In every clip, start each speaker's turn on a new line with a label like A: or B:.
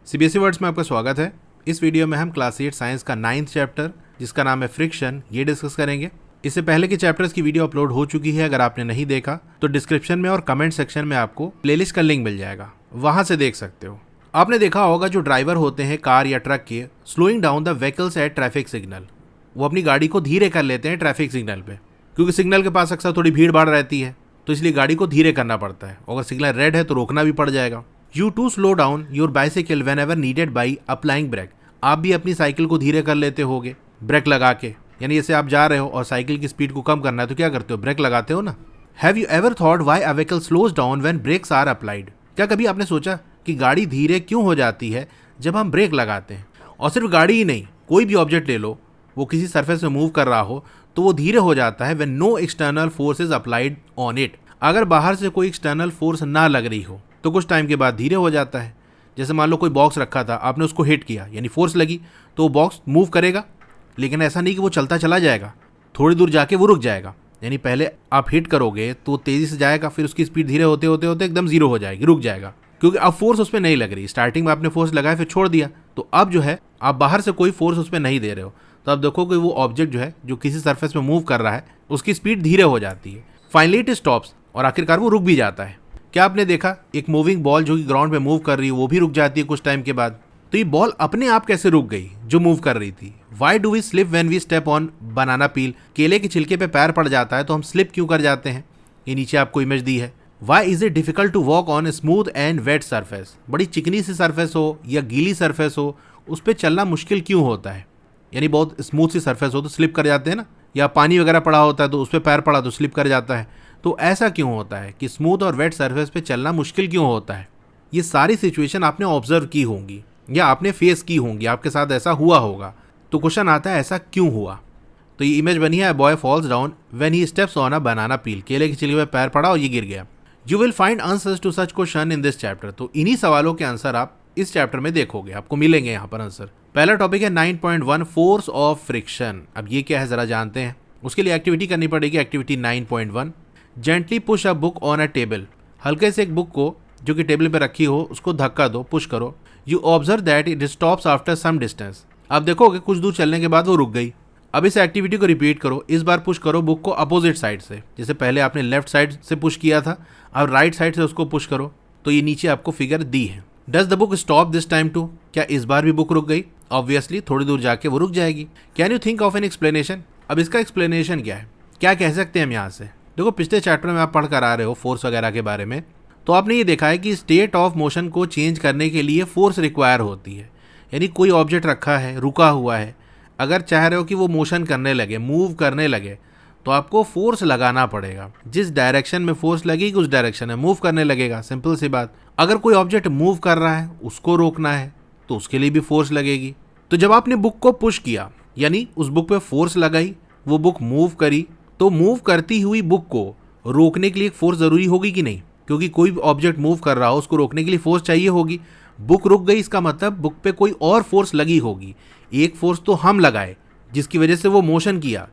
A: CBSE words में आपका स्वागत है। इस वीडियो में हम क्लास 8 साइंस का 9th चैप्टर जिसका नाम है फ्रिक्शन ये डिस्कस करेंगे। इससे पहले के चैप्टर्स की वीडियो अपलोड हो चुकी है। अगर आपने नहीं देखा तो डिस्क्रिप्शन में और कमेंट सेक्शन में आपको प्लेलिस्ट का लिंक मिल जाएगा, वहां से देख सकते हो। आपने देखा होगा जो ड्राइवर होते हैं कार या ट्रक के, slowing down the vehicles at traffic signal, वो अपनी गाड़ी को धीरे कर लेते हैं ट्रैफिक सिग्नल पे, क्योंकि सिग्नल के पास अक्सर थोड़ी भीड़ भाड़ रहती है, तो इसलिए गाड़ी को धीरे करना पड़ता है। अगर सिग्नल रेड है तो रोकना भी पड़ जाएगा। You too slow down your bicycle whenever needed by applying brake। आप भी अपनी साइकिल को धीरे कर लेते होगे ब्रेक लगा के, यानी जैसे आप जा रहे हो और साइकिल की स्पीड को कम करना है तो क्या करते हो, ब्रेक लगाते हो ना। Have you ever thought why a vehicle slows down when brakes are applied? क्या कभी आपने सोचा कि गाड़ी धीरे क्यों हो जाती है जब हम ब्रेक लगाते हैं? और सिर्फ गाड़ी ही नहीं, कोई भी ऑब्जेक्ट ले लो, वो किसी सरफेस में मूव कर रहा हो तो वो धीरे हो जाता है when no external force is applied on it। अगर बाहर से कोई एक्सटर्नल फोर्स ना लग रही हो तो कुछ टाइम के बाद धीरे हो जाता है। जैसे मान लो कोई बॉक्स रखा था, आपने उसको हिट किया यानी फोर्स लगी तो वो बॉक्स मूव करेगा, लेकिन ऐसा नहीं कि वो चलता चला जाएगा, थोड़ी दूर जाके वो रुक जाएगा। यानी पहले आप हिट करोगे तो तेजी से जाएगा, फिर उसकी स्पीड धीरे होते होते होते एकदम जीरो हो जाएगी, रुक जाएगा, क्योंकि अब फोर्स उस पर नहीं लग रही। स्टार्टिंग में आपने फोर्स लगाया फिर छोड़ दिया, तो अब जो है आप बाहर से कोई फोर्स उस पर नहीं दे रहे हो, तो आप देखोगे वो ऑब्जेक्ट जो है जो किसी सरफेस में मूव कर रहा है उसकी स्पीड धीरे हो जाती है। फाइनली इट स्टॉप्स, और आखिरकार वो रुक भी जाता है। क्या आपने देखा एक मूविंग बॉल जो कि ग्राउंड पे मूव कर रही है वो भी रुक जाती है कुछ टाइम के बाद। तो ये बॉल अपने आप कैसे रुक गई जो मूव कर रही थी? Why do we slip when we step on banana peel? केले के छिलके पे पैर पड़ जाता है तो हम स्लिप क्यों कर जाते हैं? ये नीचे आपको इमेज दी है। Why is it difficult to walk on smooth and wet surface? बड़ी चिकनी सी सरफेस हो या गीली सरफेस हो, उस पर चलना मुश्किल क्यों होता है? यानी बहुत स्मूथ सी सरफेस हो तो स्लिप कर जाते हैं ना, या पानी वगैरह पड़ा होता है तो उस पर पैर पड़ा तो स्लिप कर जाता है। तो ऐसा क्यों होता है कि स्मूथ और वेट सरफेस पे चलना मुश्किल क्यों होता है? ये सारी सिचुएशन आपने ऑब्जर्व की होंगी या आपने फेस की होंगी, आपके साथ ऐसा हुआ होगा। तो क्वेश्चन आता है ऐसा क्यों हुआ? तो ये इमेज बनी है, boy falls down when he steps on a banana peel. केले की छिलके पे पैर पड़ा और ये गिर गया। You will find answers to such question in this chapter. तो इन्हीं सवालों के आंसर आप इस चैप्टर में देखोगे, आपको मिलेंगे यहाँ पर आंसर। पहला टॉपिक है 9.1 फोर्स ऑफ फ्रिक्शन। अब ये क्या है जरा जानते हैं। उसके लिए एक्टिविटी करनी पड़ेगी। Activity 9.1, gently push a book on a table. हल्के से एक बुक को जो कि टेबल पे रखी हो उसको धक्का दो, पुश करो। You observe that it stops after some distance. आप देखोगे कुछ दूर चलने के बाद वो रुक गई। अब इस एक्टिविटी को रिपीट करो। इस बार पुश करो बुक को अपोजिट साइड से, जैसे पहले आपने लेफ्ट साइड से पुश किया था, अब राइट साइड से उसको पुश करो। तो ये नीचे आपको फिगर दी है। Does the book stop this time too? क्या इस बार भी बुक रुक गई? ऑब्वियसली थोड़ी दूर जाके वो रुक जाएगी। Can you think of an explanation? अब इसका एक्सप्लेनेशन क्या है, क्या कह सकते हैं हम यहाँ से? देखो पिछले चैप्टर में आप पढ़ कर आ रहे हो फोर्स वगैरह के बारे में, तो आपने ये देखा है कि स्टेट ऑफ मोशन को चेंज करने के लिए फोर्स रिक्वायर होती है। यानी कोई ऑब्जेक्ट रखा है, रुका हुआ है, अगर चाह रहे हो कि वो मोशन करने लगे, मूव करने लगे, तो आपको फोर्स लगाना पड़ेगा। जिस डायरेक्शन में फोर्स लगेगी उस डायरेक्शन में मूव करने लगेगा, सिंपल सी बात। अगर कोई ऑब्जेक्ट मूव कर रहा है उसको रोकना है तो उसके लिए भी फोर्स लगेगी। तो जब आपने बुक को पुश किया यानी उस बुक पे फोर्स लगाई, वो बुक मूव करी, तो मूव करती हुई बुक को रोकने के लिए एक फोर्स जरूरी होगी कि नहीं? क्योंकि कोई ऑब्जेक्ट मूव कर रहा हो उसको रोकने के लिए फोर्स चाहिए होगी। बुक रुक गई, इसका मतलब बुक पे कोई और फोर्स लगी होगी। एक फोर्स तो हम लगाए जिसकी वजह से वो मोशन किया,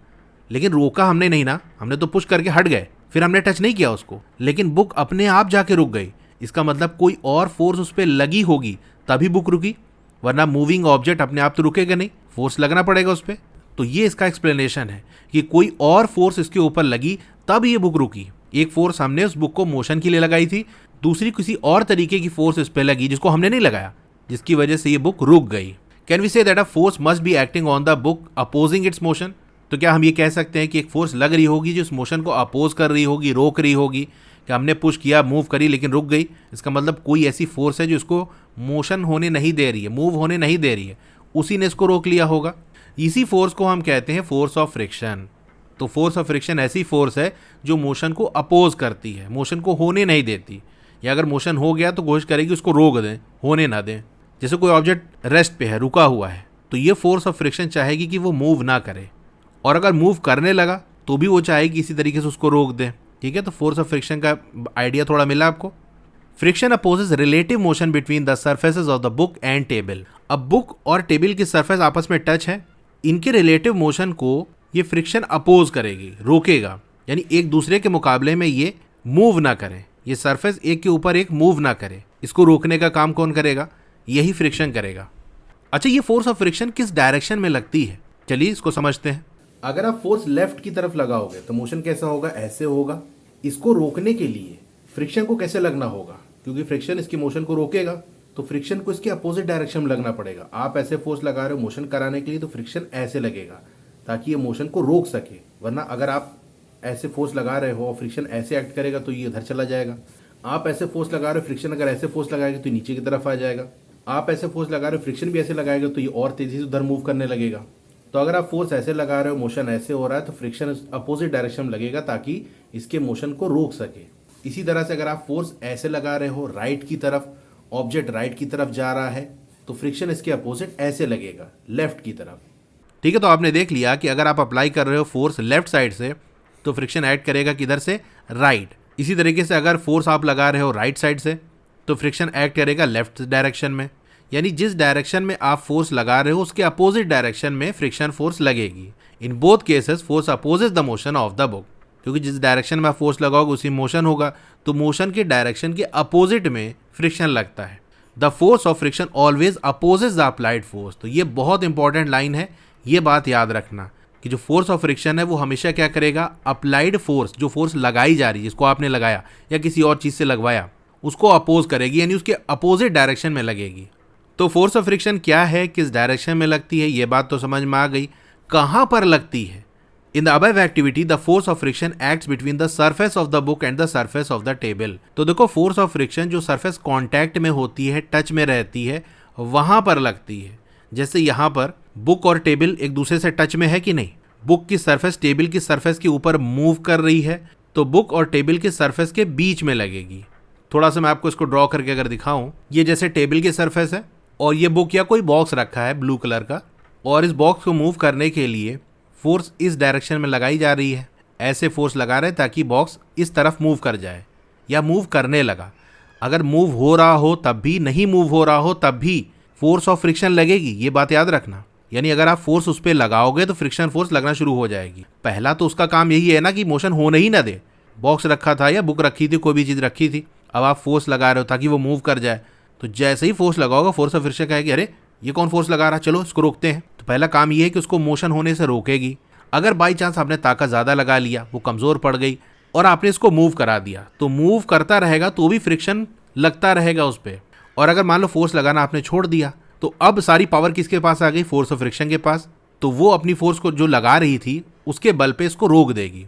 A: लेकिन रोका हमने नहीं ना, हमने तो पुश करके हट गए, फिर हमने टच नहीं किया उसको, लेकिन बुक अपने आप जाके रुक गई। इसका मतलब कोई और फोर्स उस पर लगी होगी तभी बुक रुकी, वरना मूविंग ऑब्जेक्ट अपने आप तो रुकेगा नहीं, फोर्स लगना पड़ेगा उस पर। तो ये इसका एक्सप्लेनेशन है कि कोई और फोर्स इसके ऊपर लगी तब ये बुक रुकी। एक फोर्स हमने उस बुक को मोशन के लिए लगाई थी, दूसरी किसी और तरीके की फोर्स इस पे लगी जिसको हमने नहीं लगाया, जिसकी वजह से ये बुक रुक गई। Can we say that a force must be acting on the book opposing its motion? तो क्या हम ये कह सकते हैं कि एक फोर्स लग रही होगी जो इस मोशन को अपोज कर रही होगी, रोक रही होगी? कि हमने पुश किया, मूव करी, लेकिन रुक गई, इसका मतलब कोई ऐसी फोर्स है जो इसको मोशन होने नहीं दे रही है, मूव होने नहीं दे रही है, उसी ने इसको रोक लिया होगा। इसी फोर्स को हम कहते हैं फोर्स ऑफ फ्रिक्शन। तो फोर्स ऑफ फ्रिक्शन ऐसी फोर्स है जो मोशन को अपोज करती है, मोशन को होने नहीं देती, या अगर मोशन हो गया तो कोशिश करेगी उसको रोक दें, होने ना दें। जैसे कोई ऑब्जेक्ट रेस्ट पे है, रुका हुआ है, तो ये फोर्स ऑफ फ्रिक्शन चाहेगी कि वो मूव ना करे, और अगर मूव करने लगा तो भी वो चाहेगी इसी तरीके से उसको रोक दें। ठीक है, तो फोर्स ऑफ फ्रिक्शन का आइडिया थोड़ा मिला आपको। Friction opposes relative motion between the surfaces of the book and table. अब बुक और टेबल की सरफेस आपस में टच है, इनके रिलेटिव मोशन को ये फ्रिक्शन अपोज करेगी, रोकेगा, यानी एक दूसरे के मुकाबले में ये मूव ना करे, ये सरफेस एक के ऊपर एक मूव ना करे। इसको रोकने का काम कौन करेगा? यही फ्रिक्शन करेगा। अच्छा, ये फोर्स ऑफ फ्रिक्शन किस डायरेक्शन में लगती है, चलिए इसको समझते हैं। अगर आप फोर्स लेफ्ट की तरफ लगाओगे तो मोशन कैसा होगा, ऐसे होगा। इसको रोकने के लिए फ्रिक्शन को कैसे लगना होगा, क्योंकि फ्रिक्शन इसकी मोशन को रोकेगा, तो फ्रिक्शन को इसके अपोजिट डायरेक्शन में लगना पड़ेगा। आप ऐसे फोर्स लगा रहे हो मोशन कराने के लिए, तो फ्रिक्शन ऐसे लगेगा ताकि ये मोशन को रोक सके। वरना अगर आप ऐसे फोर्स लगा रहे हो और फ्रिक्शन ऐसे एक्ट करेगा तो ये इधर चला जाएगा। आप ऐसे फोर्स लगा रहे हो, फ्रिक्शन अगर ऐसे फोर्स लगाएगा तो नीचे की तरफ आ जाएगा। आप ऐसे फोर्स लगा रहे हो, फ्रिक्शन भी ऐसे लगाएगा तो ये और तेजी से उधर मूव करने लगेगा। तो अगर आप फोर्स ऐसे लगा रहे हो, मोशन ऐसे हो रहा है, तो फ्रिक्शन अपोजिट डायरेक्शन में लगेगा ताकि इसके मोशन को रोक सके। इसी तरह से अगर आप फोर्स ऐसे लगा रहे हो राइट की तरफ, ऑब्जेक्ट राइट की तरफ जा रहा है, तो फ्रिक्शन इसके अपोजिट ऐसे लगेगा लेफ्ट की तरफ। ठीक है, तो आपने देख लिया कि अगर आप अप्लाई कर रहे हो फोर्स लेफ्ट साइड से तो फ्रिक्शन ऐड करेगा किधर से, राइट। इसी तरीके से अगर फोर्स आप लगा रहे हो राइट साइड से तो फ्रिक्शन एक्ट करेगा लेफ्ट डायरेक्शन में। यानी जिस डायरेक्शन में आप फोर्स लगा रहे हो उसके अपोजिट डायरेक्शन में फ्रिक्शन फोर्स लगेगी। In both cases force opposes the motion of the book, क्योंकि जिस डायरेक्शन में आप फोर्स लगाओगे उसी मोशन होगा, तो मोशन के डायरेक्शन के अपोजिट में फ्रिक्शन लगता है। The force of friction always opposes the applied force. तो ये बहुत इंपॉर्टेंट लाइन है, ये बात याद रखना कि जो फोर्स ऑफ फ्रिक्शन है वो हमेशा क्या करेगा, अप्लाइड फोर्स, जो फोर्स लगाई जा रही है, जिसको आपने लगाया या किसी और चीज़ से लगवाया, उसको अपोज करेगी, यानी उसके अपोजिट डायरेक्शन में लगेगी। तो फोर्स ऑफ फ्रिक्शन क्या है, किस डायरेक्शन में लगती है, ये बात तो समझ में आ गई। कहाँ पर लगती है? In the above activity the force of friction acts between the surface of the book and the surface of the table. तो देखो, फोर्स ऑफ फ्रिक्शन जो सरफेस कांटेक्ट में होती है, टच में रहती है, वहां पर लगती है। जैसे यहाँ पर बुक और टेबल एक दूसरे से टच में है कि नहीं, बुक की सरफेस टेबल की सरफेस के ऊपर मूव कर रही है, तो बुक और टेबल की सरफेस के बीच में लगेगी। थोड़ा सा मैं आपको इसको ड्रॉ करके अगर दिखाऊं, ये जैसे टेबल की सरफेस है और ये बुक या कोई बॉक्स रखा है ब्लू कलर का, और इस बॉक्स को मूव करने के लिए फोर्स इस डायरेक्शन में लगाई जा रही है। ऐसे फोर्स लगा रहे हैं ताकि बॉक्स इस तरफ मूव कर जाए या मूव करने लगा। अगर मूव हो रहा हो तब भी, नहीं मूव हो रहा हो तब भी फोर्स ऑफ फ्रिक्शन लगेगी, ये बात याद रखना। यानी अगर आप फोर्स उस पर लगाओगे तो फ्रिक्शन फोर्स लगना शुरू हो जाएगी। पहला तो उसका काम यही है ना कि मोशन होने ही ना दे। बॉक्स रखा था या बुक रखी थी, कोई भी चीज़ रखी थी, अब आप फोर्स लगा रहे हो ताकि वो मूव कर जाए, तो जैसे ही फोर्स लगाओगे फोर्स ऑफ फ्रिक्शन कहेगी अरे ये कौन फोर्स लगा रहा, चलो इसको रोकते हैं। तो पहला काम ये है कि उसको मोशन होने से रोकेगी। अगर बाई चांस आपने ताकत ज़्यादा लगा लिया, वो कमज़ोर पड़ गई और आपने इसको मूव करा दिया, तो मूव करता रहेगा तो भी फ्रिक्शन लगता रहेगा उस पर। और अगर मान लो फोर्स लगाना आपने छोड़ दिया, तो अब सारी पावर किसके पास आ गई, फोर्स ऑफ फ्रिक्शन के पास। तो वो अपनी फोर्स को जो लगा रही थी उसके बल पे इसको रोक देगी।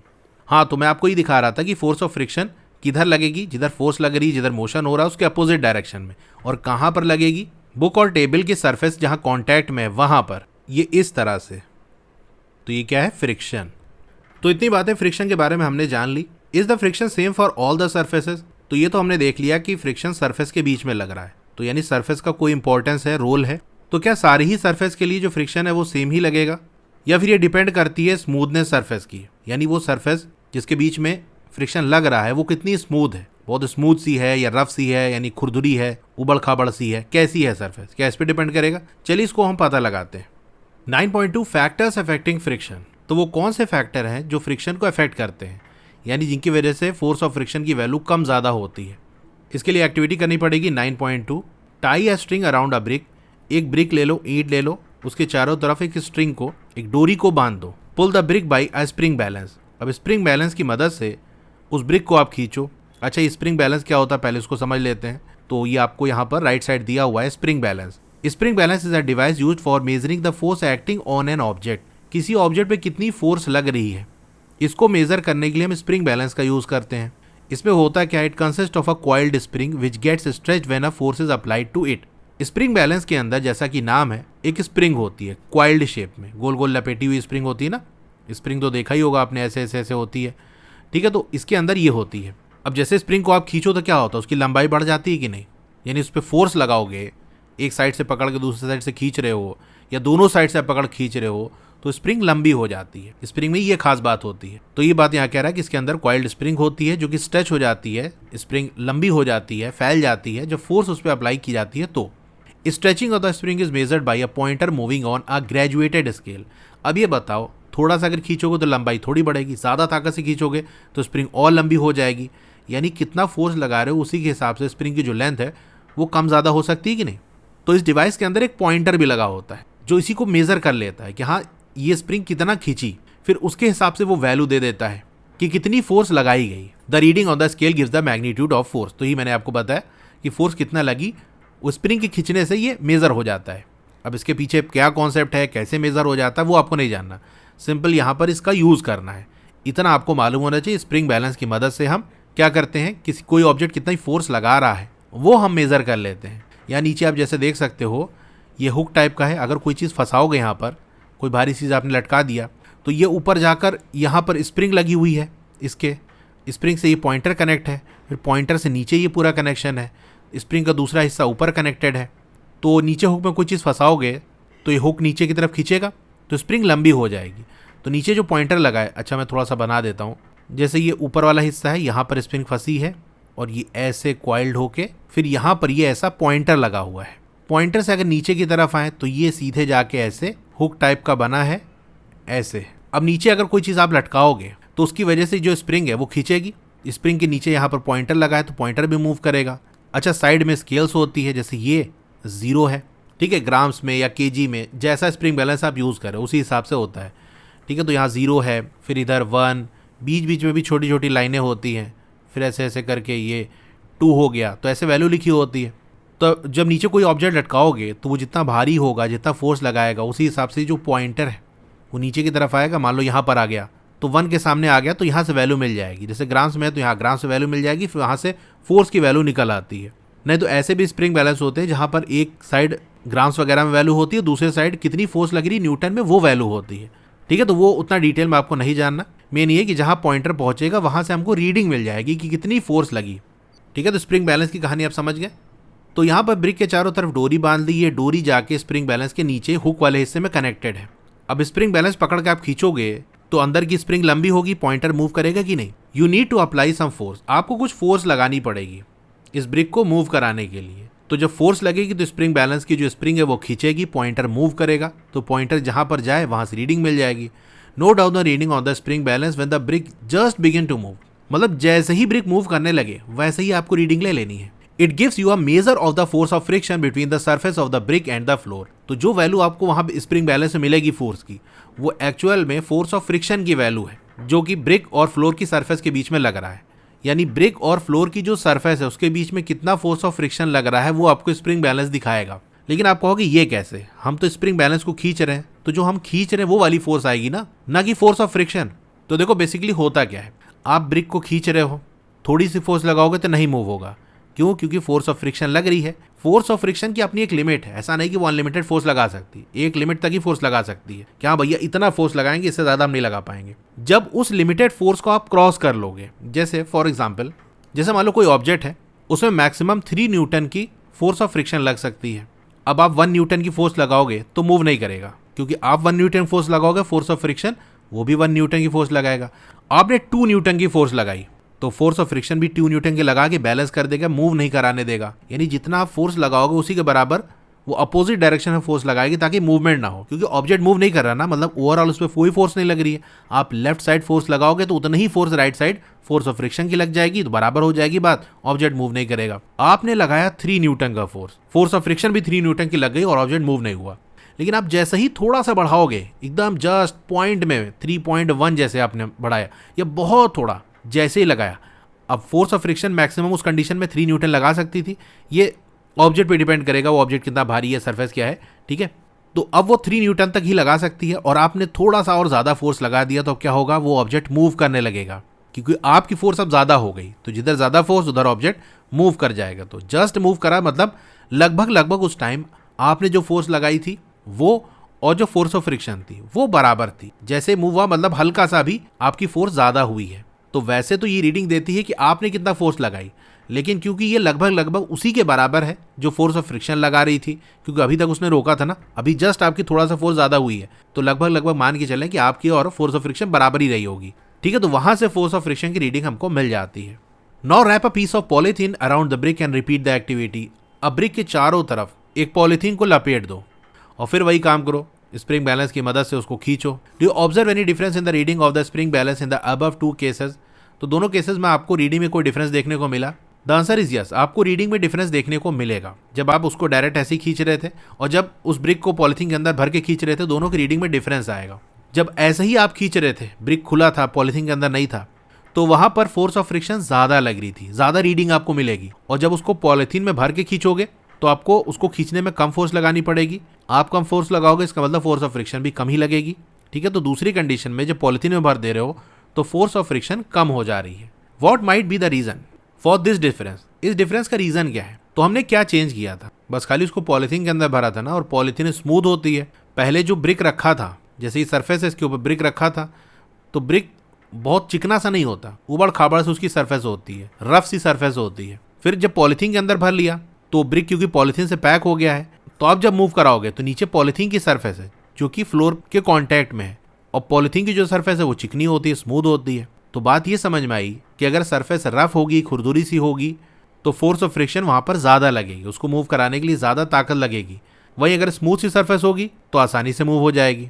A: हाँ, तो मैं आपको ये दिखा रहा था कि फोर्स ऑफ फ्रिक्शन किधर लगेगी, जिधर फोर्स लग रही है, जिधर मोशन हो रहा है उसके अपोजिट डायरेक्शन में। और कहाँ पर लगेगी, बुक और टेबल के सरफेस जहाँ कॉन्टैक्ट में है वहाँ पर, ये इस तरह से। तो ये क्या है, फ्रिक्शन। तो इतनी बातें फ्रिक्शन के बारे में हमने जान ली। Is the friction same for all the surfaces? तो ये तो हमने देख लिया कि फ्रिक्शन सरफेस के बीच में लग रहा है, तो यानी सरफेस का कोई इंपॉर्टेंस है, रोल है। तो क्या सारी ही सरफेस के लिए जो फ्रिक्शन है वो सेम ही लगेगा, या फिर ये डिपेंड करती है स्मूथनेस सरफेस की, यानी वो सरफेस जिसके बीच में फ्रिक्शन लग रहा है वो कितनी स्मूथ है, बहुत स्मूथ सी है या रफ सी है, यानी खुरदुरी है, उबड़ खाबड़ सी है, कैसी है सरफेस, क्या इस पर डिपेंड करेगा? चलिए इसको हम पता लगाते हैं। 9.2 फैक्टर्स अफेक्टिंग फ्रिक्शन। तो वो कौन से फैक्टर हैं जो फ्रिक्शन को अफेक्ट करते हैं, यानी जिनकी वजह से फोर्स ऑफ फ्रिक्शन की वैल्यू कम ज़्यादा होती है। इसके लिए एक्टिविटी करनी पड़ेगी। 9.2 tie a string around a brick. एक ब्रिक ले लो, ईंट ले लो, उसके चारों तरफ एक स्ट्रिंग को, एक डोरी को बांध दो। Pull the brick by a spring balance. अब स्प्रिंग बैलेंस की मदद से उस ब्रिक को आप खींचो। अच्छा, ये स्प्रिंग बैलेंस क्या होता है पहले उसको समझ लेते हैं। तो ये आपको यहाँ पर राइट साइड दिया हुआ है, spring balance. Spring balance is a device used for measuring the force acting on an object. किसी ऑब्जेक्ट पे कितनी फोर्स लग रही है, इसको मेजर करने के लिए हम स्प्रिंग बैलेंस का यूज करते हैं। इसमें होता क्या, it consist of a coiled spring which gets stretched when a force is applied to it. Spring balance के अंदर, जैसा कि नाम है, एक स्प्रिंग होती है कॉइल्ड शेप में, गोल गोल लपेटी हुई स्प्रिंग होती है ना। स्प्रिंग तो देखा ही होगा आपने, ऐसे ऐसे ऐसे होती है, ठीक है। तो इसके अंदर ये होती है। अब जैसे स्प्रिंग को आप खींचो तो क्या होता है, उसकी लंबाई बढ़ जाती है कि नहीं, यानी उस पर फोर्स लगाओगे, एक साइड से पकड़ के दूसरी साइड से खींच रहे हो या दोनों साइड से पकड़ खींच रहे हो, तो स्प्रिंग लंबी हो जाती है। स्प्रिंग में ये खास बात होती है। तो ये बात यहाँ कह रहा है कि इसके अंदर कॉइल्ड स्प्रिंग होती है जो कि स्ट्रेच हो जाती है, स्प्रिंग लंबी हो जाती है, फैल जाती है जब फोर्स उस पर अप्लाई की जाती है। तो stretching of the spring is measured by a pointer moving on a graduated scale. अब ये बताओ, थोड़ा सा अगर खींचोगे तो लंबाई थोड़ी बढ़ेगी, ज़्यादा ताकत से खींचोगे तो स्प्रिंग और लंबी हो जाएगी। यानी कितना फोर्स लगा रहे हो उसी के हिसाब से स्प्रिंग की जो लेंथ है वो कम ज़्यादा हो सकती है कि नहीं। तो इस डिवाइस के अंदर एक पॉइंटर भी लगा होता है जो इसी को मेजर कर लेता है कि हाँ ये स्प्रिंग कितना खींची, फिर उसके हिसाब से वो वैल्यू दे देता है कि कितनी फोर्स लगाई गई। The reading on the scale gives the magnitude of force. तो ये मैंने आपको बताया कि फोर्स कितना लगी, उस स्प्रिंग के खींचने से ये मेजर हो जाता है। अब इसके पीछे क्या कॉन्सेप्ट है, कैसे मेजर हो जाता है, वो आपको नहीं जानना, सिंपल यहाँ पर इसका यूज़ करना है। इतना आपको मालूम होना चाहिए। स्प्रिंग बैलेंस की मदद से हम क्या करते हैं, किसी कोई ऑब्जेक्ट कितना ही फोर्स लगा रहा है वो हम मेज़र कर लेते हैं। या नीचे आप जैसे देख सकते हो ये हुक टाइप का है, अगर कोई चीज़ फंसाओगे यहाँ पर, कोई भारी चीज़ आपने लटका दिया तो ये ऊपर जाकर यहाँ पर स्प्रिंग लगी हुई है, इसके स्प्रिंग से ये पॉइंटर कनेक्ट है, फिर पॉइंटर से नीचे ये पूरा कनेक्शन है, स्प्रिंग का दूसरा हिस्सा ऊपर कनेक्टेड है। तो नीचे हुक में कोई चीज़ फंसाओगे तो ये हुक नीचे की तरफ खींचेगा तो स्प्रिंग लंबी हो जाएगी। तो नीचे जो पॉइंटर लगा है, अच्छा मैं थोड़ा सा बना देता हूँ, जैसे ये ऊपर वाला हिस्सा है यहाँ पर स्प्रिंग फंसी है और ये ऐसे क्वाइल्ड होके फिर यहाँ पर ये ऐसा पॉइंटर लगा हुआ है। पॉइंटर से अगर नीचे की तरफ आए तो ये सीधे जाके ऐसे हुक टाइप का बना है ऐसे। अब नीचे अगर कोई चीज़ आप लटकाओगे तो उसकी वजह से जो स्प्रिंग है वो खींचेगी। स्प्रिंग के नीचे यहाँ पर पॉइंटर लगा है तो पॉइंटर भी मूव करेगा। अच्छा साइड में स्केल्स होती है, जैसे ये 0 है, ठीक है, ग्राम्स में या केजी में, जैसा स्प्रिंग बैलेंस आप यूज़ करें उसी हिसाब से होता है, ठीक है। तो यहाँ 0 है, फिर इधर 1, बीच बीच में भी छोटी छोटी लाइनें होती हैं, फिर ऐसे ऐसे करके ये 2 हो गया, तो ऐसे वैल्यू लिखी होती है। तो जब नीचे कोई ऑब्जेक्ट लटकाओगे तो वो जितना भारी होगा, जितना फोर्स लगाएगा, उसी हिसाब से जो पॉइंटर है वो नीचे की तरफ आएगा। मान लो यहाँ पर आ गया तो 1 के सामने आ गया तो यहाँ से वैल्यू मिल जाएगी, जैसे ग्राम्स में है तो यहाँ ग्राम से वैल्यू मिल जाएगी, फिर वहाँ से फोर्स की वैल्यू निकल आती है। नहीं तो ऐसे भी स्प्रिंग बैलेंस होते हैं जहाँ पर एक साइड ग्राम्स वगैरह में वैल्यू होती है, दूसरे साइड कितनी फोर्स लग रही न्यूटन में वो वैल्यू होती है, ठीक है। तो वो उतना डिटेल में आपको नहीं जानना, मेन ये कि जहाँ पॉइंटर पहुँचेगा वहाँ से हमको रीडिंग मिल जाएगी कि कितनी फोर्स लगी, ठीक है। तो स्प्रिंग बैलेंस की कहानी आप समझ गए। तो यहाँ पर ब्रिक के चारों तरफ डोरी बांध दी, ये डोरी जाके स्प्रिंग बैलेंस के नीचे हुक वाले हिस्से में कनेक्टेड है। अब स्प्रिंग बैलेंस पकड़ के आप खींचोगे तो अंदर की स्प्रिंग लंबी होगी, पॉइंटर मूव करेगा कि नहीं। You need to apply some force, आपको कुछ फोर्स लगानी पड़ेगी इस ब्रिक को मूव कराने के लिए। तो जब फोर्स लगेगी तो स्प्रिंग बैलेंस की जो स्प्रिंग है वो खींचेगी, पॉइंटर मूव करेगा, तो पॉइंटर जहां पर जाए वहां से रीडिंग मिल जाएगी। Note down the reading on the spring balance when the brick just begin to move, मतलब जैसे ही ब्रिक मूव करने लगे वैसे ही आपको रीडिंग ले लेनी है। It gives you a measure of the force of friction between the surface of the brick and the floor. तो जो वैल्यू आपको वहां स्प्रिंग बैलेंस में मिलेगी फोर्स की, वो एक्चुअल में फोर्स ऑफ फ्रिक्शन की वैल्यू है जो कि ब्रिक और फ्लोर की सरफेस के बीच में लग रहा है। यानी ब्रिक और फ्लोर की जो सरफेस है उसके बीच में कितना फोर्स ऑफ फ्रिक्शन लग रहा है वो आपको स्प्रिंग बैलेंस दिखाएगा। लेकिन आप कहोगे ये कैसे, हम तो स्प्रिंग बैलेंस को खींच रहे हैं, तो जो हम खींच रहे हैं वो वाली फोर्स आएगी ना कि फोर्स ऑफ फ्रिक्शन। तो देखो बेसिकली होता क्या है, आप ब्रिक को खींच रहे हो, थोड़ी सी फोर्स लगाओगे तो नहीं मूव होगा, क्यों? क्योंकि फोर्स ऑफ फ्रिक्शन लग रही है। फोर्स ऑफ फ्रिक्शन की अपनी एक लिमिट है, ऐसा नहीं कि वो अनलिमिटेड फोर्स लगा सकती, एक लिमिट तक ही फोर्स लगा सकती है। क्या भैया इतना फोर्स लगाएंगे, इससे ज़्यादा हम नहीं लगा पाएंगे। जब उस लिमिटेड फोर्स को आप क्रॉस कर लोगे, जैसे फॉर एग्जाम्पल जैसे मान लो कोई ऑब्जेक्ट है, उसमें मैक्सिमम 3 न्यूटन की फोर्स ऑफ फ्रिक्शन लग सकती है। अब आप 1 न्यूटन की फोर्स लगाओगे तो मूव नहीं करेगा, क्योंकि आप 1 न्यूटन फोर्स लगाओगे, फोर्स ऑफ फ्रिक्शन वो भी 1 न्यूटन की फोर्स लगाएगा। आपने 2 न्यूटन की फोर्स लगाई तो फोर्स ऑफ फ्रिक्शन भी 2 न्यूटन के लगा के बैलेंस कर देगा, मूव नहीं कराने देगा। यानी जितना आप फोर्स लगाओगे उसी के बराबर वो अपोजिट डायरेक्शन में फोर्स लगाएगी ताकि मूवमेंट ना हो, क्योंकि ऑब्जेक्ट मूव नहीं कर रहा ना, मतलब ओवरऑल उस पर कोई फोर्स नहीं लग रही है। आप लेफ्ट साइड फोर्स लगाओगे तो उतना ही force right side force of friction की लग जाएगी, तो बराबर हो जाएगी बात, ऑब्जेक्ट मूव नहीं करेगा। आपने लगाया 3 न्यूटन का फोर्स ऑफ फ्रिक्शन भी 3 न्यूटन की लग गई और ऑब्जेक्ट मूव नहीं हुआ। लेकिन आप जैसे ही थोड़ा सा बढ़ाओगे, एकदम जस्ट पॉइंट में 3.1 जैसे आपने बढ़ाया या बहुत थोड़ा जैसे ही लगाया, अब फोर्स ऑफ फ्रिक्शन मैक्सिमम उस कंडीशन में 3 न्यूटन लगा सकती थी। ये ऑब्जेक्ट पे डिपेंड करेगा, वो ऑब्जेक्ट कितना भारी है, सरफेस क्या है, ठीक है। तो अब वो 3 न्यूटन तक ही लगा सकती है और आपने थोड़ा सा और ज़्यादा फोर्स लगा दिया तो अब क्या होगा, वो ऑब्जेक्ट मूव करने लगेगा, क्योंकि आपकी फोर्स अब ज़्यादा हो गई। तो जिधर ज़्यादा फोर्स उधर ऑब्जेक्ट मूव कर जाएगा। तो जस्ट मूव करा मतलब लगभग उस टाइम आपने जो फोर्स लगाई थी वो और जो फोर्स ऑफ फ्रिक्शन थी वो बराबर थी। जैसे मूव हुआ मतलब हल्का सा भी आपकी फोर्स ज़्यादा हुई है। तो वैसे तो ये रीडिंग देती है कि आपने कितना फोर्स लगाई, लेकिन क्योंकि ये लगभग उसी के बराबर है जो फोर्स ऑफ फ्रिक्शन लगा रही थी, क्योंकि अभी तक उसने रोका था ना, अभी जस्ट आपकी थोड़ा सा फोर्स ज़्यादा हुई है, तो लगभग मान के चलें कि आपकी और फोर्स ऑफ फ्रिक्शन बराबर ही रही होगी, ठीक है। तो वहाँ से फोर्स ऑफ फ्रिक्शन की रीडिंग हमको मिल जाती है। Now wrap a piece of polythene around the brick and repeat the activity. अब ब्रिक के चारों तरफ एक पॉलीथीन को लपेट दो और फिर वही काम करो, स्प्रिंग बैलेंस की मदद से उसको खींचो। Do you observe any difference in the reading of the spring balance in the above 2 cases? तो दोनों केसेस में आपको रीडिंग में कोई डिफरेंस देखने को मिला? The answer is yes. आपको रीडिंग में डिफरेंस देखने को मिलेगा। जब आप उसको डायरेक्ट ऐसे ही खींच रहे थे और जब उस ब्रिक को पॉलिथीन के अंदर भर के खींच रहे थे, दोनों की रीडिंग में डिफरेंस आएगा। जब ऐसे ही आप खींच रहे थे, ब्रिक खुला था, पॉलिथीन के अंदर नहीं था, तो वहां पर फोर्स ऑफ फ्रिक्शन ज्यादा लग रही थी, ज्यादा रीडिंग आपको मिलेगी। और जब उसको पॉलिथीन में भर के खींचोगे तो आपको उसको खींचने में कम फोर्स लगानी पड़ेगी। आप कम फोर्स लगाओगे, इसका मतलब फोर्स ऑफ फ्रिक्शन भी कम ही लगेगी। ठीक है, तो दूसरी कंडीशन में जब पॉलिथीन में भर दे रहे हो तो फोर्स ऑफ फ्रिक्शन कम हो जा रही है। What might be the reason for this difference? इस डिफरेंस का रीजन क्या है? तो हमने क्या चेंज किया था? बस खाली उसको पॉलिथीन के अंदर भरा था ना, और पॉलिथीन स्मूथ होती है। पहले जो ब्रिक रखा था, जैसे ही सरफेस है इसके ऊपर ब्रिक रखा था, तो ब्रिक बहुत चिकना सा नहीं होता, उबड़ खाबड़ से उसकी सरफेस होती है, रफ सी सरफेस होती है। फिर जब पॉलिथीन के अंदर भर लिया तो ब्रिक क्योंकि पॉलिथीन से पैक हो गया है, तो आप जब मूव कराओगे तो नीचे पॉलिथीन की सरफेस है जो कि फ्लोर के कांटेक्ट में है, और पॉलिथीन की जो सरफेस है वो चिकनी होती है, स्मूथ होती है। तो बात ये समझ में आई कि अगर सरफेस रफ होगी, खुरदुरी सी होगी, तो फोर्स ऑफ फ्रिक्शन वहां पर ज्यादा लगेगी, उसको मूव कराने के लिए ज्यादा ताकत लगेगी। वहीं अगर स्मूथ सी सरफेस होगी तो आसानी से मूव हो जाएगी।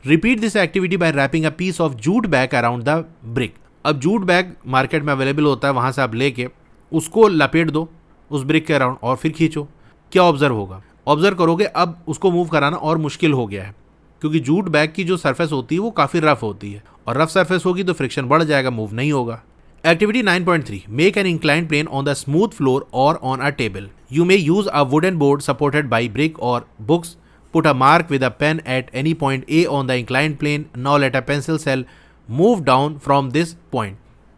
A: Repeat this activity by wrapping a piece of jute bag around the brick. अब जूट बैग मार्केट में अवेलेबल होता है, वहां से आप लेके उसको लपेट दो उस ब्रिक के अराउंड और फिर खींचो। क्या ऑब्जर्व होगा? ऑब्जर्व करोगे अब उसको मूव कराना और मुश्किल हो गया है, क्योंकि जूट बैग की जो सरफेस होती है वो काफी रफ होती है, और रफ सरफेस होगी तो फ्रिक्शन बढ़ जाएगा, मूव नहीं होगा। Activity 9.3, make an inclined plane on the smooth floor or on a table. You may use a wooden board supported by brick or books. Put a mark with a pen at any point A on the inclined plane. Now let a pencil cell move down from this point.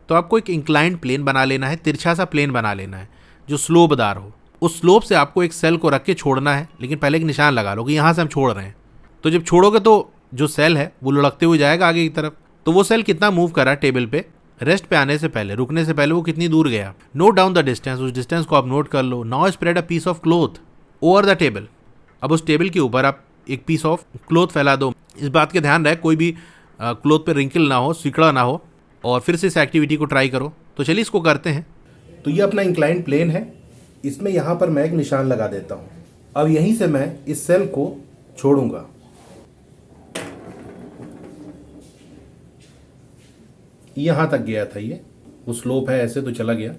A: तो आपको एक inclined plane बना लेना है, तिरछा सा plane बना लेना है जो स्लोपदार हो। उस स्लोप से आपको एक सेल को रख के छोड़ना है, लेकिन पहले एक निशान लगा लो कि यहाँ से हम छोड़ रहे हैं। तो जब छोड़ोगे तो जो सेल है वो लुढ़कते हुए जाएगा आगे की तरफ। तो वो सेल कितना मूव करा टेबल पे, रेस्ट पे आने से पहले, रुकने से पहले वो कितनी दूर गया। नोट डाउन द डिस्टेंस, उस डिस्टेंस को आप नोट कर लो। Now spread a piece of cloth over the table. अब उस टेबल के ऊपर आप एक पीस ऑफ क्लॉथ फैला दो। इस बात का ध्यान रहे कोई भी क्लॉथ पे रिंकल ना हो, सिकड़ा ना हो, और फिर से इस एक्टिविटी को ट्राई करो। तो चलिए इसको करते हैं।
B: तो ये अपना इंक्लाइंड प्लेन है, इसमें यहाँ पर मैं एक निशान लगा देता हूँ। अब यहीं से मैं इस सेल को छोड़ूंगा। यहाँ तक गया था, ये वो स्लोप है, ऐसे तो चला गया।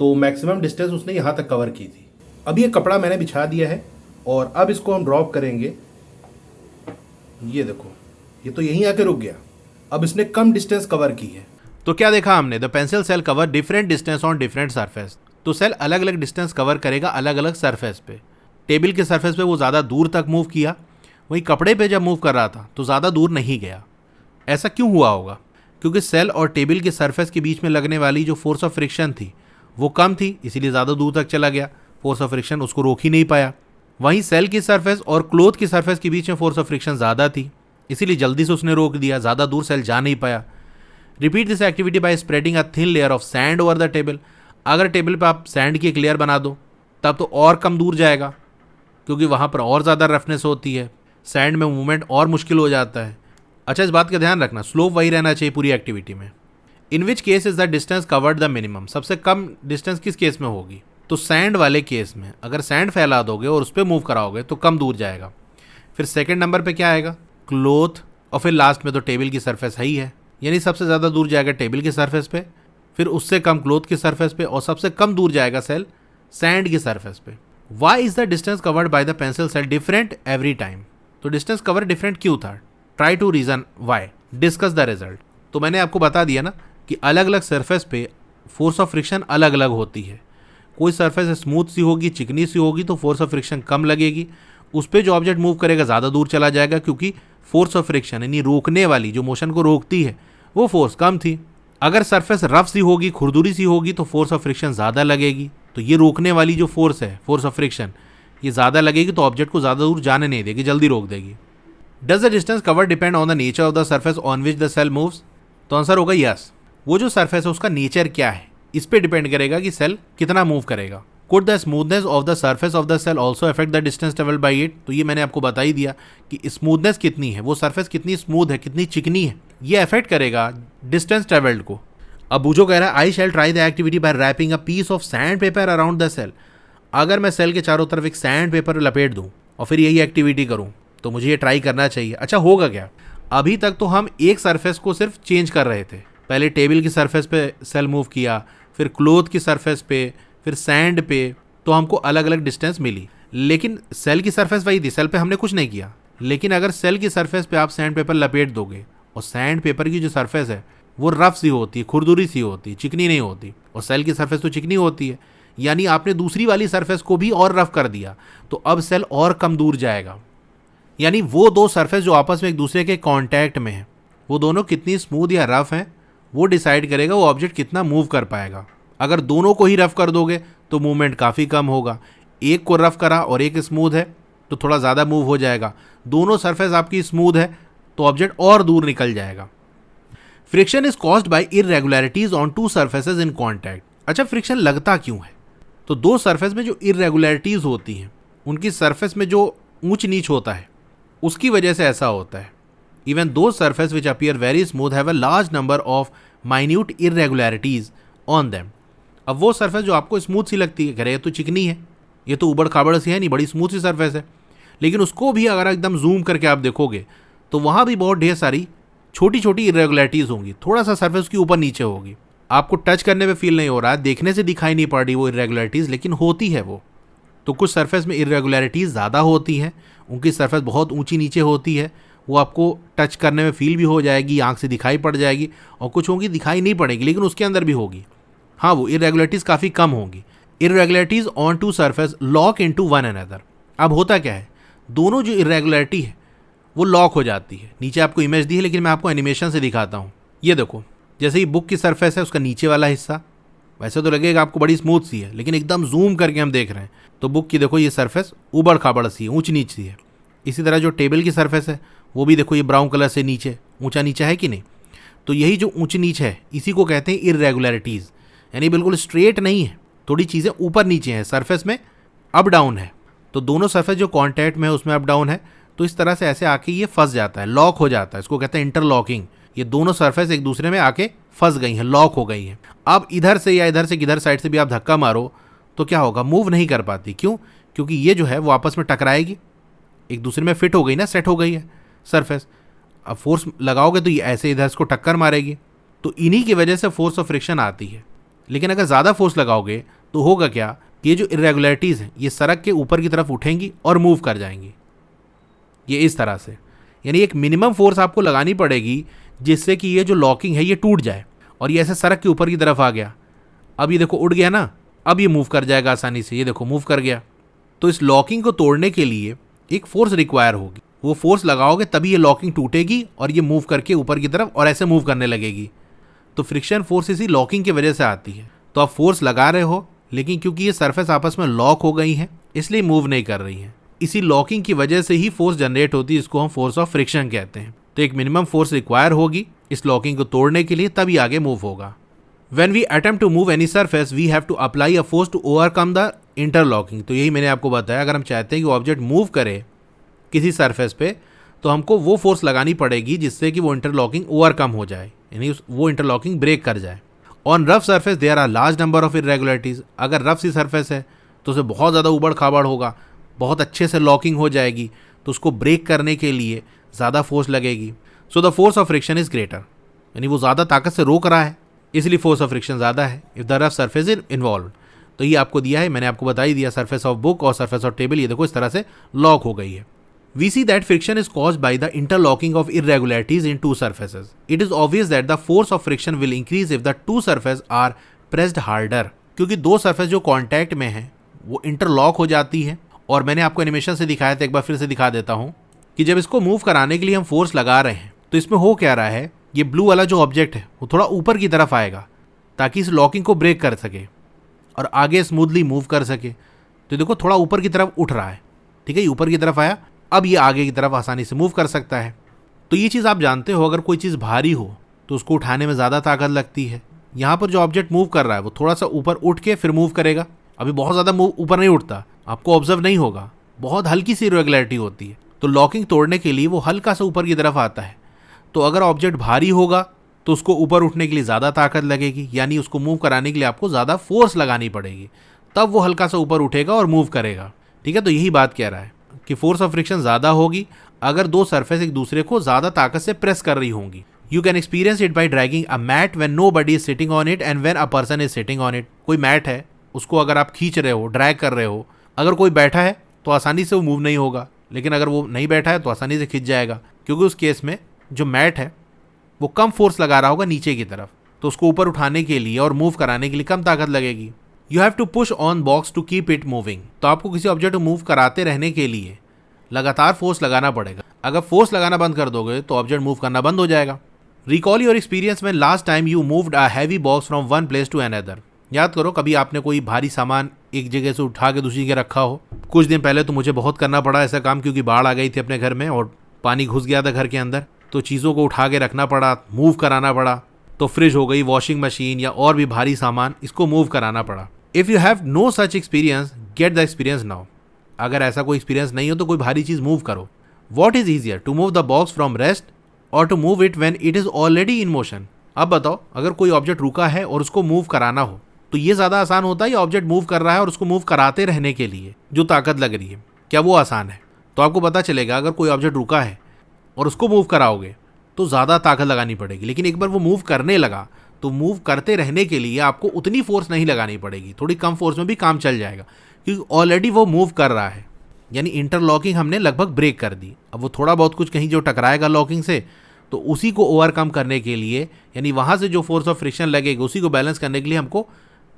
B: तो मैक्सिमम डिस्टेंस उसने यहाँ तक कवर की थी। अब ये कपड़ा मैंने बिछा दिया है और अब इसको हम ड्रॉप करेंगे। ये देखो, ये तो यहीं आके रुक गया। अब इसने कम डिस्टेंस कवर की है।
A: तो क्या देखा हमने? The pencil cell cover different distance on different surface. तो सेल अलग अलग डिस्टेंस कवर करेगा अलग अलग सरफेस पे। टेबल के सरफेस पे वो ज़्यादा दूर तक मूव किया, वहीं कपड़े पे जब मूव कर रहा था तो ज़्यादा दूर नहीं गया। ऐसा क्यों हुआ होगा? क्योंकि सेल और टेबल के सरफेस के बीच में लगने वाली जो फोर्स ऑफ फ्रिक्शन थी वो कम थी, इसीलिए ज़्यादा दूर तक चला गया। फोर्स ऑफ फ्रिक्शन उसको रोक ही नहीं पाया। वहीं सेल की सरफेस और क्लॉथ की सरफेस के बीच में फोर्स ऑफ फ्रिक्शन ज़्यादा थी, इसीलिए जल्दी से उसने रोक दिया, ज़्यादा दूर सेल जा नहीं पाया। Repeat this activity bye spreading a thin layer of sand over the table. अगर टेबल पे आप सैंड की एक लेयर बना दो तब तो और कम दूर जाएगा, क्योंकि वहाँ पर और ज़्यादा रफनेस होती है, सैंड में मूवमेंट और मुश्किल हो जाता है। अच्छा, इस बात का ध्यान रखना, स्लोप वही रहना चाहिए पूरी एक्टिविटी में। In which case is the distance covered the minimum. सबसे कम डिस्टेंस किस केस में होगी? तो सैंड वाले केस में। अगर सैंड फैला दोगे और उस पर मूव कराओगे तो कम दूर जाएगा। फिर सेकंड नंबर पे क्या आएगा? क्लॉथ, और फिर लास्ट में तो टेबल की सरफेस है ही है, यानी सबसे ज़्यादा दूर जाएगा टेबल की सरफेस पे, फिर उससे कम क्लॉथ की सरफेस पे, और सबसे कम दूर जाएगा सेल सैंड की सरफेस पे। Why is the distance covered by the pencil cell different every time? तो डिस्टेंस कवर डिफरेंट क्यों था? Try to reason why, discuss the result. तो मैंने आपको बता दिया ना कि अलग अलग सरफेस पे फोर्स ऑफ फ्रिक्शन अलग अलग होती है। कोई सरफेस स्मूथ सी होगी, चिकनी सी होगी, तो फोर्स ऑफ फ्रिक्शन कम लगेगी। उस पर जो ऑब्जेक्ट मूव करेगा ज़्यादा दूर चला जाएगा, क्योंकि फोर्स ऑफ फ्रिक्शन यानी रोकने वाली, जो मोशन को रोकती है, वो फोर्स कम थी। अगर सरफेस रफ सी होगी, खुरदुरी सी होगी, तो फोर्स ऑफ फ्रिक्शन ज़्यादा लगेगी। तो ये रोकने वाली जो फोर्स है, फोर्स ऑफ फ्रिक्शन, ये ज़्यादा लगेगी, तो ऑब्जेक्ट को ज़्यादा दूर जाने नहीं देगी, जल्दी रोक देगी। Does the distance cover depend on the nature of the surface on which the cell moves? तो आंसर होगा यस। वो जो सरफेस है उसका नेचर क्या है, इस पे डिपेंड करेगा कि सेल कितना मूव करेगा। Could the smoothness of the surface of the cell also affect the distance travelled by it? तो ये मैंने आपको बता ही दिया कि स्मूथनेस कितनी है, वो सरफेस कितनी स्मूथ है, कितनी चिकनी है, ये अफेक्ट करेगा डिस्टेंस ट्रेवल्ड को। अब बूझो कह रहा है I shall try the activity by wrapping a piece of sandpaper around the cell. अगर मैं सेल के चारों तरफ एक सैंड पेपर लपेट दूं और फिर यही एक्टिविटी करूं तो मुझे ये ट्राई करना चाहिए। अच्छा, होगा क्या? अभी तक तो हम एक सरफेस को सिर्फ चेंज कर रहे थे। पहले टेबल की सरफेस पे सेल मूव किया, फिर क्लोथ की सरफेस पे, फिर सैंड पे, तो हमको अलग अलग डिस्टेंस मिली। लेकिन सेल की सरफेस वही थी, सेल पे हमने कुछ नहीं किया। लेकिन अगर सेल की सरफेस पे आप सैंड पेपर लपेट दोगे और सैंड पेपर की जो सरफेस है वो रफ सी होती है, खुरदुरी सी होती है, चिकनी नहीं होती, और सेल की सरफेस तो चिकनी होती है, यानी आपने दूसरी वाली सरफेस को भी और रफ कर दिया, तो अब सेल और कम दूर जाएगा। यानी वो दो सरफेस जो आपस में एक दूसरे के कांटेक्ट में है, वो दोनों कितनी स्मूथ या रफ हैं, वो डिसाइड करेगा वो ऑब्जेक्ट कितना मूव कर पाएगा। अगर दोनों को ही रफ कर दोगे तो मूवमेंट काफ़ी कम होगा। एक को रफ करा और एक स्मूथ है तो थोड़ा ज़्यादा मूव हो जाएगा। दोनों सरफेस आपकी स्मूथ है तो ऑब्जेक्ट और दूर निकल जाएगा। Friction is caused by इररेगुलरिटीज on to surfaces in contact. अच्छा, फ्रिक्शन लगता क्यों है? तो दो सरफेस में जो इररेगुलरिटीज होती हैं, उनकी सरफेस में जो ऊंच नीच होता है, उसकी वजह से ऐसा होता है। Even though surface which appear very smooth have a large number of minute इररेगुलरिटीज on them. अब वो सरफेस जो आपको स्मूथ सी लगती है, कह रहे तो चिकनी है, ये तो उबड़ खाबड़ सी है नहीं, बड़ी स्मूथ सी सरफेस है, लेकिन उसको भी अगर एकदम जूम करके आप देखोगे तो वहाँ भी बहुत ढेर सारी छोटी छोटी इरेगुलरिटीज़ होंगी। थोड़ा सा सरफेस की ऊपर नीचे होगी, आपको टच करने में फील नहीं हो रहा है, देखने से दिखाई नहीं पड़ रही वो इरेगुलरिटीज़, लेकिन होती है वो। तो कुछ सरफेस में इरेगुलरिटीज़ ज़्यादा होती हैं, उनकी सरफेस बहुत ऊंची नीचे होती है, वो आपको टच करने में फील भी हो जाएगी, आँख से दिखाई पड़ जाएगी, और कुछ होंगी दिखाई नहीं पड़ेगी लेकिन उसके अंदर भी होगी। हाँ, वो इरेगुलरिटीज़ काफ़ी कम होंगी। Irregularities on two surface lock into one another. अब होता क्या है, दोनों जो इरेगुलरिटी है वो लॉक हो जाती है। नीचे आपको इमेज दी है लेकिन मैं आपको एनिमेशन से दिखाता हूँ। ये देखो, जैसे ही बुक की सरफेस है, उसका नीचे वाला हिस्सा वैसे तो लगेगा आपको बड़ी स्मूथ सी है, लेकिन एकदम जूम करके हम देख रहे हैं तो बुक की देखो ये सरफेस उबड़ खाबड़ सी है, ऊंच नीच सी है। इसी तरह जो टेबल की सरफेस है वो भी देखो ये ब्राउन कलर से नीचे ऊंचा नीचा है कि नहीं। तो यही जो ऊंच नीच है इसी को कहते हैं इरेगुलरिटीज़, यानी बिल्कुल स्ट्रेट नहीं है, थोड़ी चीज़ें ऊपर नीचे हैं, सरफेस में अप डाउन है। तो दोनों सरफेस जो कॉन्टैक्ट में है उसमें अप डाउन है, तो इस तरह से ऐसे आके ये फंस जाता है, लॉक हो जाता है। इसको कहते हैं इंटरलॉकिंग। ये दोनों सरफेस एक दूसरे में आके फंस गई हैं, लॉक हो गई हैं। अब इधर से या इधर से किधर साइड से भी आप धक्का मारो तो क्या होगा, मूव नहीं कर पाती। क्यों? क्योंकि ये जो है वो आपस में टकराएगी, एक दूसरे में फिट हो गई ना, सेट हो गई है सरफेस। अब फोर्स लगाओगे तो ये ऐसे इधर इसको टक्कर मारेगी, तो इन्हीं की वजह से फोर्स ऑफ फ्रिक्शन आती है। लेकिन अगर ज़्यादा फोर्स लगाओगे तो होगा क्या कि ये जो इरेगुलरिटीज़ हैं ये सड़क के ऊपर की तरफ उठेंगी और मूव कर जाएंगी, ये इस तरह से। यानी एक मिनिमम फोर्स आपको लगानी पड़ेगी जिससे कि ये जो लॉकिंग है ये टूट जाए, और ये ऐसे सड़क के ऊपर की तरफ आ गया। अब ये देखो उड़ गया ना, अब ये मूव कर जाएगा आसानी से, ये देखो मूव कर गया। तो इस लॉकिंग को तोड़ने के लिए एक फोर्स रिक्वायर होगी, वो फोर्स लगाओगे तभी ये लॉकिंग टूटेगी और ये मूव करके ऊपर की तरफ और ऐसे मूव करने लगेगी। तो फ्रिक्शन फोर्स इसी लॉकिंग की वजह से आती है। तो आप फोर्स लगा रहे हो लेकिन क्योंकि ये सरफेस आपस में लॉक हो गई हैं इसलिए मूव नहीं कर रही हैं। इसी लॉकिंग की वजह से ही फोर्स जनरेट होती है, इसको हम फोर्स ऑफ फ्रिक्शन कहते हैं। तो एक मिनिमम फोर्स रिक्वायर होगी इस लॉकिंग को तोड़ने के लिए, तभी आगे मूव होगा। When we attempt to move any surface, we have to apply a force to overcome the interlocking। तो यही मैंने आपको बताया, अगर हम चाहते हैं कि ऑब्जेक्ट मूव करे किसी सरफेस पे तो हमको वो फोर्स लगानी पड़ेगी जिससे कि वो इंटरलॉकिंग ओवरकम हो जाए, यानी वो इंटरलॉकिंग ब्रेक कर जाए। On rough surface there are large number of irregularities. अगर रफ सी सरफेस है तो उसे बहुत ज़्यादा उबड़ खाबड़ होगा, बहुत अच्छे से लॉकिंग हो जाएगी, तो उसको ब्रेक करने के लिए ज़्यादा फोर्स लगेगी। So the force of friction is greater, यानी वो ज़्यादा ताकत से रोक रहा है इसलिए फोर्स ऑफ फ्रिक्शन ज़्यादा है if the rough surface is involve. तो ये आपको दिया है, मैंने आपको बता ही दिया, सरफेस ऑफ बुक और सरफेस ऑफ टेबल ये देखो इस तरह से लॉक हो गई है। We see that friction is caused by the interlocking of irregularities in two surfaces. It is obvious that the force of friction will increase if the two surfaces are pressed harder. क्योंकि दो surface जो contact में हैं वो interlock हो जाती है, और मैंने आपको एनिमेशन से दिखाया था, एक बार फिर से दिखा देता हूँ कि जब इसको मूव कराने के लिए हम फोर्स लगा रहे हैं तो इसमें हो क्या रहा है, ये ब्लू वाला जो ऑब्जेक्ट है वो थोड़ा ऊपर की तरफ आएगा ताकि इस लॉकिंग को ब्रेक कर सके और आगे स्मूथली मूव कर सके। तो देखो थोड़ा ऊपर की तरफ उठ रहा है, ठीक है, ऊपर की तरफ आया, अब ये आगे की तरफ आसानी से मूव कर सकता है। तो ये चीज़ आप जानते हो, अगर कोई चीज़ भारी हो तो उसको उठाने में ज़्यादा ताकत लगती है। यहाँ पर जो ऑब्जेक्ट मूव कर रहा है वो थोड़ा सा ऊपर उठ के फिर मूव करेगा, अभी बहुत ज़्यादा मूव ऊपर नहीं उठता, आपको ऑब्जर्व नहीं होगा, बहुत हल्की सी इरेगुलरिटी होती है। तो लॉकिंग तोड़ने के लिए वो हल्का सा ऊपर की तरफ आता है। तो अगर ऑब्जेक्ट भारी होगा तो उसको ऊपर उठने के लिए ज़्यादा ताकत लगेगी, यानी उसको मूव कराने के लिए आपको ज़्यादा फोर्स लगानी पड़ेगी, तब वो हल्का सा ऊपर उठेगा और मूव करेगा। ठीक है, तो यही बात कह रहा है कि फोर्स ऑफ फ्रिक्शन ज़्यादा होगी अगर दो सरफेस एक दूसरे को ज़्यादा ताकत से प्रेस कर रही होंगी, you can experience it by dragging a mat when nobody is sitting on it and when a person is sitting on it. कोई मैट है, उसको अगर आप खींच रहे हो, ड्रैग कर रहे हो, अगर कोई बैठा है तो आसानी से वो मूव नहीं होगा, लेकिन अगर वो नहीं बैठा है तो आसानी से खिंच जाएगा, क्योंकि उस केस में जो मैट है वो कम फोर्स लगा रहा होगा नीचे की तरफ, तो उसको ऊपर उठाने के लिए और मूव कराने के लिए कम ताकत लगेगी। You have to push on box to keep it moving. तो आपको किसी ऑब्जेक्ट को मूव कराते रहने के लिए लगातार फोर्स लगाना पड़ेगा। अगर फोर्स लगाना बंद कर दोगे तो ऑब्जेक्ट मूव करना बंद हो जाएगा। Recall your experience when last time you moved a heavy box from one place to another. याद करो कभी आपने कोई भारी सामान एक जगह से उठा के दूसरी जगह रखा हो। कुछ दिन पहले तो मुझे बहुत करना पड़ा ऐसा काम, क्योंकि बाढ़ आ गई थी अपने घर में और पानी घुस गया था घर के अंदर, तो चीज़ों को उठा के रखना पड़ा, मूव कराना पड़ा। तो फ्रिज हो गई, वॉशिंग मशीन या और भी भारी सामान, इसको मूव कराना पड़ा। If you have no such experience get the experience now. अगर ऐसा कोई एक्सपीरियंस नहीं हो तो कोई भारी चीज़ मूव करो। What is easier to move the box from rest or to move it when it is already in motion. अब बताओ, अगर कोई ऑब्जेक्ट रुका है और उसको मूव कराना हो तो ये ज़्यादा आसान होता है या ऑब्जेक्ट मूव कर रहा है और उसको मूव कराते रहने के लिए जो ताकत लग रही है, क्या वो आसान है? तो आपको पता चलेगा अगर कोई ऑब्जेक्ट रुका है और उसको मूव कराओगे तो ज़्यादा ताकत लगानी पड़ेगी, लेकिन एक बार वो मूव करने लगा तो मूव करते रहने के लिए आपको उतनी फोर्स नहीं लगानी पड़ेगी, थोड़ी कम फोर्स में भी काम चल जाएगा, क्योंकि ऑलरेडी वो मूव कर रहा है। यानी इंटरलॉकिंग हमने लगभग ब्रेक कर दी। अब वो थोड़ा बहुत कुछ कहीं जो टकराएगा लॉकिंग से, तो उसी को ओवरकम करने के लिए, यानी वहाँ से जो फोर्स ऑफ फ्रिक्शन लगेगा उसी को बैलेंस करने के लिए हमको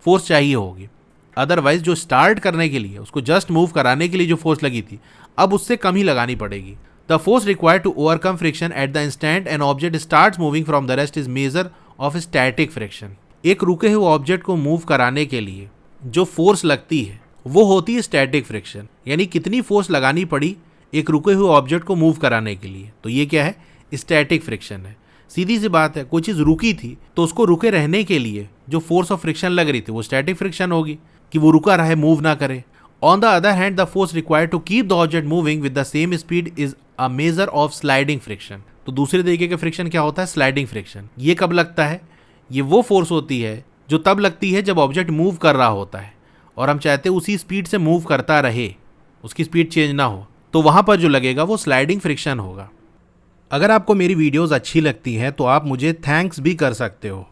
A: फोर्स चाहिए होगी। अदरवाइज जो स्टार्ट करने के लिए, उसको जस्ट मूव कराने के लिए जो फोर्स लगी थी, अब उससे कम ही लगानी पड़ेगी। The force required to overcome friction at the instant an object starts moving from the rest is measure of static friction. एक रुके हुए ऑब्जेक्ट को मूव कराने के लिए जो फोर्स लगती है वो होती है स्टैटिक फ्रिक्शन। यानी कितनी फोर्स लगानी पड़ी एक रुके हुए ऑब्जेक्ट को मूव कराने के लिए, तो ये क्या है? स्टैटिक फ्रिक्शन है। सीधी सी बात है, कोई चीज़ रुकी थी तो उसको रुके रहने के लिए जो फोर्स ऑफ फ्रिक्शन लग रही थी वो स्टैटिक फ्रिक्शन होगी, कि वो रुका रहे, मूव ना करे। On the other hand the force required to keep the object moving with the same speed is a measure of sliding friction. तो दूसरे तरीके का फ्रिक्शन क्या होता है? Sliding friction. ये कब लगता है? ये वो फोर्स होती है जो तब लगती है जब ऑब्जेक्ट मूव कर रहा होता है और हम चाहते हैं उसी स्पीड से मूव करता रहे, उसकी स्पीड चेंज ना हो, तो वहाँ पर जो लगेगा वो स्लाइडिंग फ्रिक्शन होगा। अगर आपको मेरी वीडियोस अच्छी लगती हैं तो आप मुझे थैंक्स भी कर सकते हो।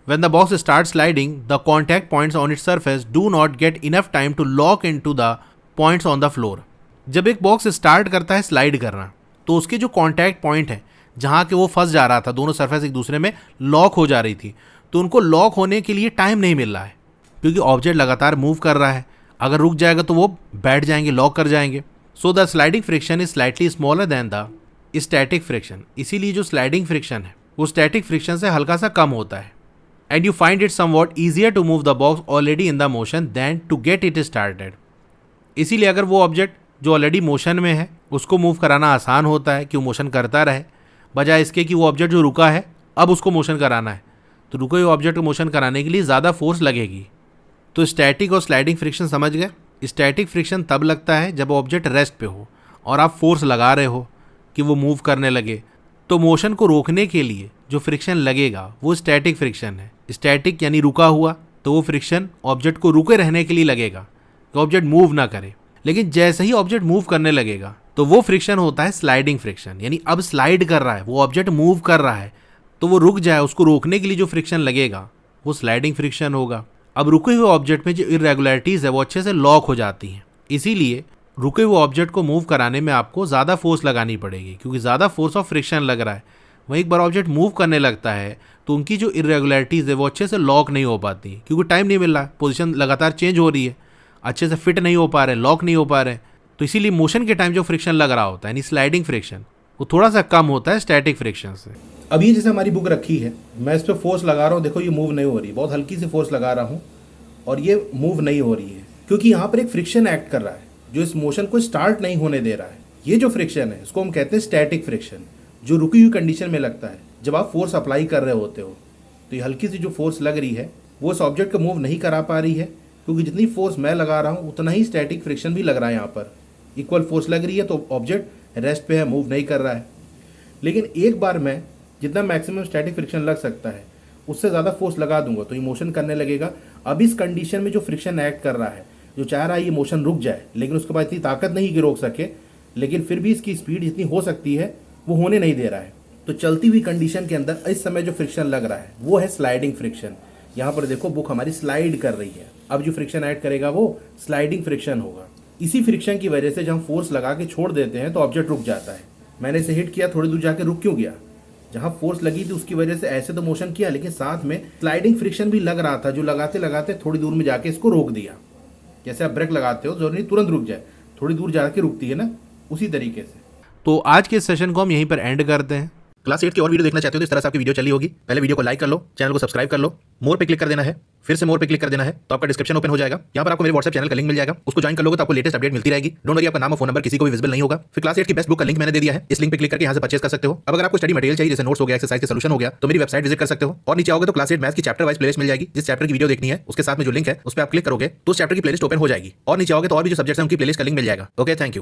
A: When the box starts sliding, the contact points on its surface do not get enough time to lock into the points on the floor. जब एक बॉक्स स्टार्ट करता है स्लाइड करना तो उसके जो कॉन्टैक्ट पॉइंट है, जहाँ के वो फंस जा रहा था, दोनों सरफेस एक दूसरे में लॉक हो जा रही थी, तो उनको लॉक होने के लिए टाइम नहीं मिल रहा है, क्योंकि ऑब्जेक्ट लगातार मूव कर रहा है। अगर रुक जाएगा तो वो बैठ जाएंगे, लॉक कर जाएंगे। So the sliding friction is slightly smaller than the static friction. इसीलिए जो स्लाइडिंग फ्रिक्शन है वो स्टैटिक फ्रिक्शन से हल्का सा कम होता है। And you find it somewhat easier to move the box already in the motion than to get it started. इसीलिए अगर वो ऑब्जेक्ट जो ऑलरेडी मोशन में है उसको मूव कराना आसान होता है कि वो मोशन करता रहे, बजाय इसके कि वो ऑब्जेक्ट जो रुका है अब उसको मोशन कराना है, तो रुके हुए ऑब्जेक्ट को मोशन कराने के लिए ज़्यादा फोर्स लगेगी। तो स्टैटिक और स्लाइडिंग फ्रिक्शन समझ गए? स्टैटिक फ्रिक्शन तब लगता है जब ऑब्जेक्ट रेस्ट पे हो और आप फोर्स लगा रहे हो कि वो मूव करने लगे, तो मोशन को रोकने के लिए जो फ्रिक्शन लगेगा वो स्टैटिक फ्रिक्शन है। स्टैटिक यानी रुका हुआ, तो वो फ्रिक्शन ऑब्जेक्ट को रुके रहने के लिए लगेगा कि ऑब्जेक्ट मूव ना करे। लेकिन जैसे ही ऑब्जेक्ट मूव करने लगेगा तो वो फ्रिक्शन होता है स्लाइडिंग फ्रिक्शन। यानी अब स्लाइड कर रहा है, वो ऑब्जेक्ट मूव कर रहा है तो वो रुक जाए, उसको रोकने के लिए जो फ्रिक्शन लगेगा वो स्लाइडिंग फ्रिक्शन होगा। अब रुके हुए ऑब्जेक्ट में जो इरेगुलरिटीज़ है वो अच्छे से लॉक हो जाती हैं। इसीलिए रुके हुए ऑब्जेक्ट को मूव कराने में आपको ज़्यादा फोर्स लगानी पड़ेगी, क्योंकि ज़्यादा फोर्स ऑफ फ्रिक्शन लग रहा है। वहीं एक बार ऑब्जेक्ट मूव करने लगता है तो उनकी जो इरेगुलरिटीज़ है वो अच्छे से लॉक नहीं हो पाती, क्योंकि टाइम नहीं मिल रहा, पोजीशन लगातार चेंज हो रही है, अच्छे से फिट नहीं हो पा रहे, लॉक नहीं हो पा रहे। तो इसीलिए मोशन के टाइम जो फ्रिक्शन लग रहा होता है यानी स्लाइडिंग फ्रिक्शन, वो थोड़ा सा कम होता है स्टैटिक फ्रिक्शन से।
B: अब ये जैसे हमारी बुक रखी है, मैं इस पर फोर्स लगा रहा हूँ, देखो ये मूव नहीं हो रही, बहुत हल्की सी फोर्स लगा रहा हूँ और ये मूव नहीं हो रही है, क्योंकि यहाँ पर एक फ्रिक्शन एक्ट कर रहा है जो इस मोशन को स्टार्ट नहीं होने दे रहा है। ये जो फ्रिक्शन है इसको हम कहते हैं स्टैटिक फ्रिक्शन, जो रुकी हुई कंडीशन में लगता है जब आप फोर्स अप्लाई कर रहे होते हो। तो ये हल्की सी जो फोर्स लग रही है वो इस ऑब्जेक्ट को मूव नहीं करा पा रही है, क्योंकि जितनी फोर्स मैं लगा रहा हूँ उतना ही स्टैटिक फ्रिक्शन भी लग रहा है। यहाँ पर इक्वल फोर्स लग रही है तो ऑब्जेक्ट रेस्ट पे है, मूव नहीं कर रहा है। लेकिन एक बार मैं जितना मैक्सिमम स्टैटिक फ्रिक्शन लग सकता है उससे ज़्यादा फोर्स लगा दूंगा तो ये मोशन करने लगेगा। अब इस कंडीशन में जो फ्रिक्शन एक्ट कर रहा है, जो चाह रहा है ये मोशन रुक जाए, लेकिन उसके बाद इतनी ताकत नहीं कि रोक सके, लेकिन फिर भी इसकी स्पीड जितनी हो सकती है वो होने नहीं दे रहा है। तो चलती हुई कंडीशन के अंदर इस समय जो फ्रिक्शन लग रहा है वो है स्लाइडिंग फ्रिक्शन। यहाँ पर देखो बुक हमारी स्लाइड कर रही है, अब जो फ्रिक्शन ऐड करेगा वो स्लाइडिंग फ्रिक्शन होगा। इसी फ्रिक्शन की वजह से जब हम फोर्स लगा के छोड़ देते हैं तो ऑब्जेक्ट रुक जाता है। मैंने इसे हिट किया, थोड़ी दूर जाके रुक क्यों गया? जहाँ फोर्स लगी थी उसकी वजह से ऐसे तो मोशन किया, लेकिन साथ में स्लाइडिंग फ्रिक्शन भी लग रहा था जो लगाते लगाते थोड़ी दूर में जाके इसको रोक दिया। जैसे आप ब्रेक लगाते हो जरूरी नहीं तुरंत रुक जाए, थोड़ी दूर जाके रुकती है ना, उसी तरीके से।
A: तो आज के इस सेशन को हम यहीं पर एंड करते हैं। क्लास 8 की और वीडियो देखना चाहते हो तो इस तरह से आपकी वीडियो चली होगी। पहले वीडियो को लाइक कर लो, चैनल को सब्सक्राइब कर लो, मोर पे क्लिक कर देना है, फिर से मोर पे क्लिक कर देना है तो आपका डिस्क्रिप्शन ओपन हो जाएगा। यहाँ पर आपको मेरे व्हाट्सएप चैनल का लिंक मिल जाएगा, उसको ज्वाइन कर लोगे तो आपको लेटेस्ट अपडेट मिलती रहेगी। डोंट वरी, आपका नाम और फोन नंबर किसी को भी विजिबल नहीं होगा। फिर क्लास 8 की बेस्ट बुक का लिंक मैंने दे दिया है, इस लिंक पे क्लिक करके यहाँ से परचेज कर सकते हो। अब अगर आपको स्टडी मटेरियल चाहिए जैसे नोट्स हो गया, एक्सरसाइज के सॉल्यूशन हो गया, तो मेरी वेबसाइट विजिट कर सकते हो। और नीचे आओगे तो क्लास 8 मैथ्स की चैप्टर वाइज प्लेलिस्ट मिल जाएगी। जिस चैप्टर की वीडियो देखनी है उसके साथ में जो लिंक है उस पर आप क्लिक करोगे तो उस चैप्टर की प्लेलिस्ट ओपन हो जाएगी। और नीचे आओगे तो और भी जो सब्जेक्ट्स हैं उनकी प्लेलिस्ट का लिंक मिल जाएगा। Okay, thank you.